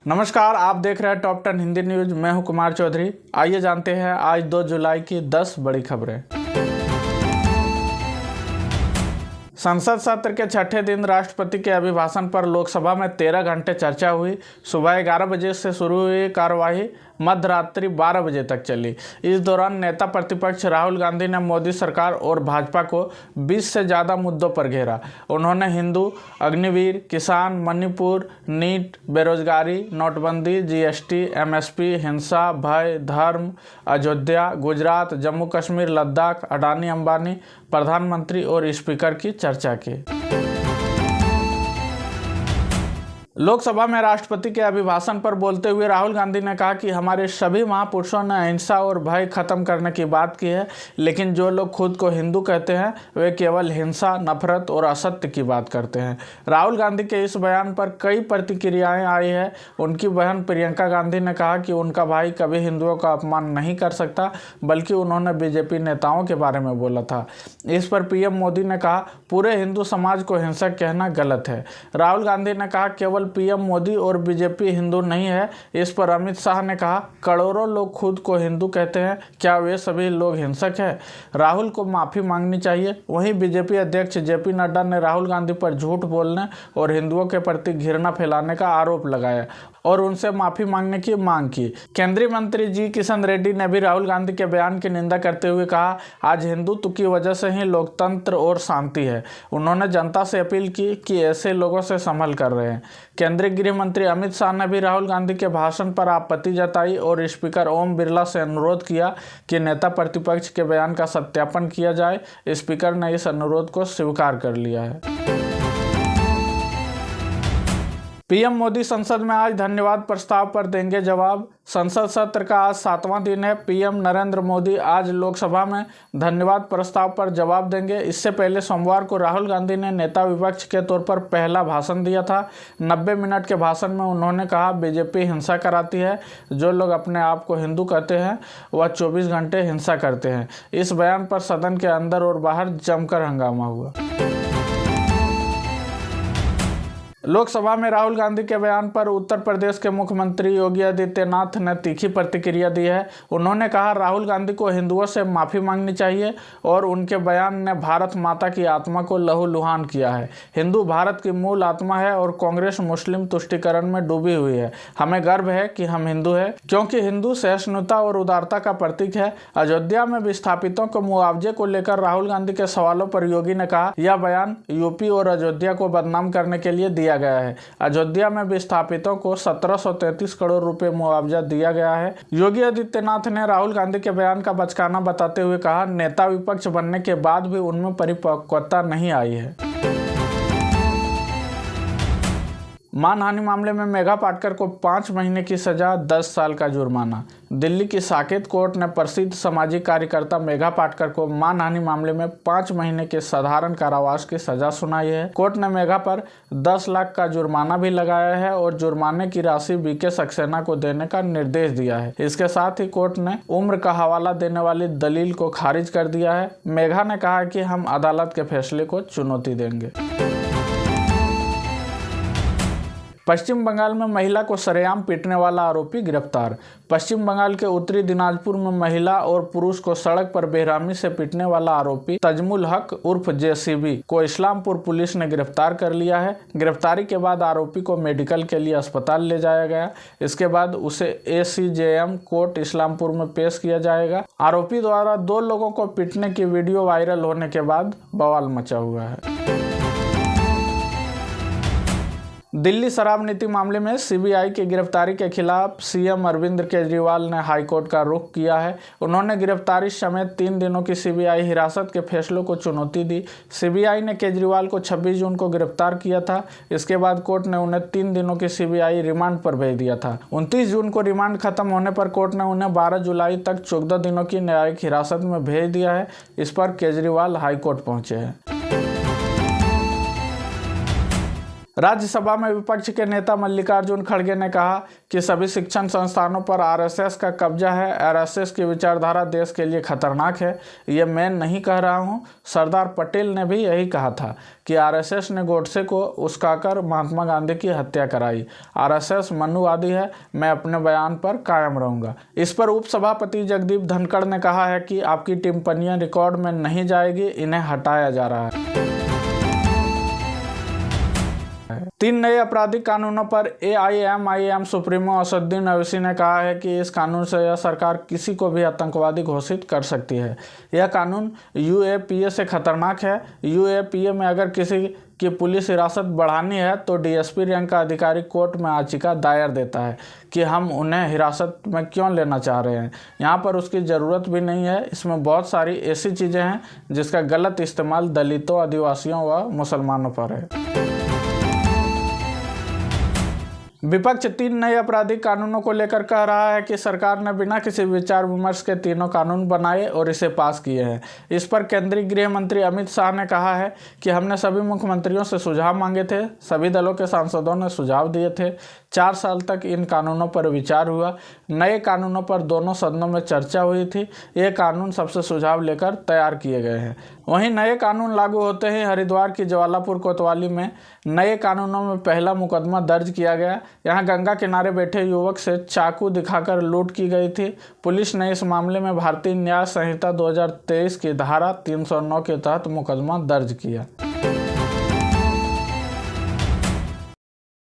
नमस्कार, आप देख रहे हैं टॉप 10 हिंदी न्यूज। मैं हूं कुमार चौधरी। आइए जानते हैं आज 2 जुलाई की 10 बड़ी खबरें। संसद सत्र के छठे दिन राष्ट्रपति के अभिभाषण पर लोकसभा में 13 घंटे चर्चा हुई। सुबह 11 बजे से शुरू हुई कार्यवाही मध्य रात्रि 12 बजे तक चली। इस दौरान नेता प्रतिपक्ष राहुल गांधी ने मोदी सरकार और भाजपा को 20 से ज़्यादा मुद्दों पर घेरा। उन्होंने हिंदू, अग्निवीर, किसान, मणिपुर, नीट, बेरोजगारी, नोटबंदी, जीएसटी, एमएसपी, हिंसा, भय, धर्म, अयोध्या, गुजरात, जम्मू कश्मीर, लद्दाख, अडानी अंबानी, प्रधानमंत्री और स्पीकर की चर्चा की। लोकसभा में राष्ट्रपति के अभिभाषण पर बोलते हुए राहुल गांधी ने कहा कि हमारे सभी महापुरुषों ने अहिंसा और भय खत्म करने की बात की है, लेकिन जो लोग खुद को हिंदू कहते हैं वे केवल हिंसा, नफरत और असत्य की बात करते हैं। राहुल गांधी के इस बयान पर कई प्रतिक्रियाएं आई है। उनकी बहन प्रियंका गांधी ने कहा कि उनका भाई कभी हिंदुओं का अपमान नहीं कर सकता, बल्कि उन्होंने बीजेपी नेताओं के बारे में बोला था। इस पर पीएम मोदी ने कहा, पूरे हिंदू समाज को हिंसक कहना गलत है। राहुल गांधी ने कहा, केवल पीएम मोदी और बीजेपी हिंदू नहीं है। इस पर अमित शाह ने कहा, करोड़ों लोग खुद को हिंदू कहते हैं, क्या वे सभी लोग हिंसक हैं? राहुल को माफी मांगनी चाहिए। वहीं बीजेपी अध्यक्ष जेपी नड्डा ने राहुल गांधी पर झूठ बोलने और हिंदुओं के प्रति घृणा फैलाने का आरोप लगाया और उनसे माफी मांगने की मांग की। केंद्रीय मंत्री जी किशन रेड्डी ने भी राहुल गांधी के बयान की निंदा करते हुए कहा, आज हिंदुत्व की वजह से ही लोकतंत्र और शांति है। उन्होंने जनता से अपील की कि ऐसे लोगों से संभल कर रहे हैं। केंद्रीय गृह मंत्री अमित शाह ने भी राहुल गांधी के भाषण पर आपत्ति जताई और स्पीकर ओम बिरला से अनुरोध किया कि नेता प्रतिपक्ष के बयान का सत्यापन किया जाए। स्पीकर ने इस अनुरोध को स्वीकार कर लिया है। पीएम मोदी संसद में आज धन्यवाद प्रस्ताव पर देंगे जवाब। संसद सत्र का आज 7वां दिन है। पीएम नरेंद्र मोदी आज लोकसभा में धन्यवाद प्रस्ताव पर जवाब देंगे। इससे पहले सोमवार को राहुल गांधी ने नेता विपक्ष के तौर पर पहला भाषण दिया था। 90 मिनट के भाषण में उन्होंने कहा, बीजेपी हिंसा कराती है। जो लोग अपने आप को हिंदू कहते हैं वह 24 घंटे हिंसा करते हैं। इस बयान पर सदन के अंदर और बाहर जमकर हंगामा हुआ। लोकसभा में राहुल गांधी के बयान पर उत्तर प्रदेश के मुख्यमंत्री योगी आदित्यनाथ ने तीखी प्रतिक्रिया दी है। उन्होंने कहा, राहुल गांधी को हिंदुओं से माफ़ी मांगनी चाहिए और उनके बयान ने भारत माता की आत्मा को लहूलुहान किया है। हिंदू भारत की मूल आत्मा है और कांग्रेस मुस्लिम तुष्टीकरण में डूबी हुई है। हमें गर्व है कि हम हिंदू हैं, क्योंकि हिंदू सहिष्णुता और उदारता का प्रतीक है। अयोध्या में विस्थापितों को मुआवजे को लेकर राहुल गांधी के सवालों पर योगी ने कहा, यह बयान यूपी और अयोध्या को बदनाम करने के लिए दिया गया है। अयोध्या में विस्थापितों को 1733 करोड़ रुपए मुआवजा दिया गया है। योगी आदित्यनाथ ने राहुल गांधी के बयान का बचकाना बताते हुए कहा, नेता विपक्ष बनने के बाद भी उनमें परिपक्वता नहीं आई है। मानहानि मामले में मेघा पाटकर को 5 महीने की सजा, 10 साल का जुर्माना। दिल्ली की साकेत कोर्ट ने प्रसिद्ध सामाजिक कार्यकर्ता मेघा पाटकर को मानहानि मामले में 5 महीने के साधारण कारावास की सजा सुनाई है। कोर्ट ने मेघा पर 10 लाख का जुर्माना भी लगाया है और जुर्माने की राशि बीके सक्सेना को देने का निर्देश दिया है। इसके साथ ही कोर्ट ने उम्र का हवाला देने वाली दलील को खारिज कर दिया है। मेघा ने कहा कि हम अदालत के फैसले को चुनौती देंगे। पश्चिम बंगाल में महिला को सरेआम पीटने वाला आरोपी गिरफ्तार। पश्चिम बंगाल के उत्तरी दिनाजपुर में महिला और पुरुष को सड़क पर बेरहमी से पीटने वाला आरोपी तजमुल हक उर्फ जेसीबी को इस्लामपुर पुलिस ने गिरफ्तार कर लिया है। गिरफ्तारी के बाद आरोपी को मेडिकल के लिए अस्पताल ले जाया गया। इसके बाद उसे ACJM कोर्ट इस्लामपुर में पेश किया जाएगा। आरोपी द्वारा 2 लोगों को पीटने की वीडियो वायरल होने के बाद बवाल मचा हुआ है। दिल्ली शराब नीति मामले में सीबीआई की गिरफ्तारी के खिलाफ सीएम अरविंद केजरीवाल ने हाईकोर्ट का रुख किया है। उन्होंने गिरफ्तारी समेत 3 दिनों की सीबीआई हिरासत के फैसलों को चुनौती दी। सीबीआई ने केजरीवाल को 26 जून को गिरफ्तार किया था। इसके बाद कोर्ट ने उन्हें 3 दिनों की सीबीआई रिमांड पर भेज दिया था। 29 जून को रिमांड खत्म होने पर कोर्ट ने उन्हें 12 जुलाई तक 14 दिनों की न्यायिक हिरासत में भेज दिया है। इस पर केजरीवाल हाईकोर्ट पहुंचे हैं। राज्यसभा में विपक्ष के नेता मल्लिकार्जुन खड़गे ने कहा कि सभी शिक्षण संस्थानों पर आरएसएस का कब्जा है। आरएसएस की विचारधारा देश के लिए खतरनाक है। ये मैं नहीं कह रहा हूँ, सरदार पटेल ने भी यही कहा था कि आरएसएस ने गोडसे को उस्काकर महात्मा गांधी की हत्या कराई। आरएसएस मनुवादी है। मैं अपने बयान पर कायम रहूंगा। इस पर उपसभापति जगदीप धनखड़ ने कहा है कि आपकी टिप्पणियां रिकॉर्ड में नहीं जाएगी, इन्हें हटाया जा रहा है। 3 नए आपराधिक कानूनों पर एआईएमआईएम सुप्रीमो असदुद्दीन ओवैसी ने कहा है कि इस कानून से यह सरकार किसी को भी आतंकवादी घोषित कर सकती है। यह कानून यूएपीए से खतरनाक है। यूएपीए में अगर किसी की पुलिस हिरासत बढ़ानी है तो डीएसपी रैंक का अधिकारी कोर्ट में याचिका दायर देता है कि हम उन्हें हिरासत में क्यों लेना चाह रहे हैं। यहाँ पर उसकी ज़रूरत भी नहीं है। इसमें बहुत सारी ऐसी चीज़ें हैं जिसका गलत इस्तेमाल दलितों, आदिवासियों व मुसलमानों पर है। विपक्ष 3 नए आपराधिक कानूनों को लेकर कह रहा है कि सरकार ने बिना किसी विचार विमर्श के तीनों कानून बनाए और इसे पास किए हैं। इस पर केंद्रीय गृह मंत्री अमित शाह ने कहा है कि हमने सभी मुख्यमंत्रियों से सुझाव मांगे थे, सभी दलों के सांसदों ने सुझाव दिए थे। 4 साल तक इन कानूनों पर विचार हुआ। नए कानूनों पर दोनों सदनों में चर्चा हुई थी। ये कानून सबसे सुझाव लेकर तैयार किए गए हैं। वहीं नए कानून लागू होते ही हरिद्वार की ज्वालापुर कोतवाली में नए कानूनों में पहला मुकदमा दर्ज किया गया। यहां गंगा किनारे बैठे युवक से चाकू दिखाकर लूट की गई थी। पुलिस ने इस मामले में भारतीय न्याय संहिता 2023 की धारा 309 के तहत मुकदमा दर्ज किया।